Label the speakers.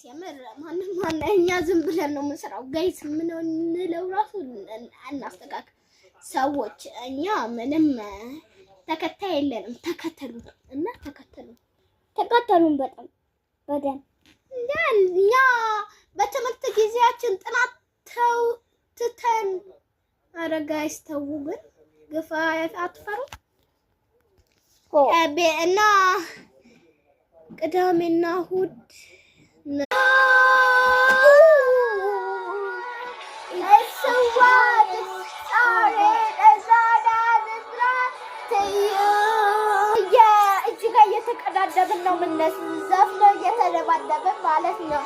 Speaker 1: የምር ማን እኛ ዝም ብለን ነው የምንሰራው ጋይስ ምን እንለው ራሱ እናስተካክል ሰዎች እኛ ምንም ተከታይ የለንም ተከተሉን እና ተከተሉን በጣም እኛ በትምህርት ጊዜያችን ጥናት ትተን ኧረ ጋይስ ተው ግን ግፋ አትፈሩ እና ቅዳሜና እሑድ እየተቀዳደብን ነው የምንዘፍነው እየተደባደብን ማለት ነው።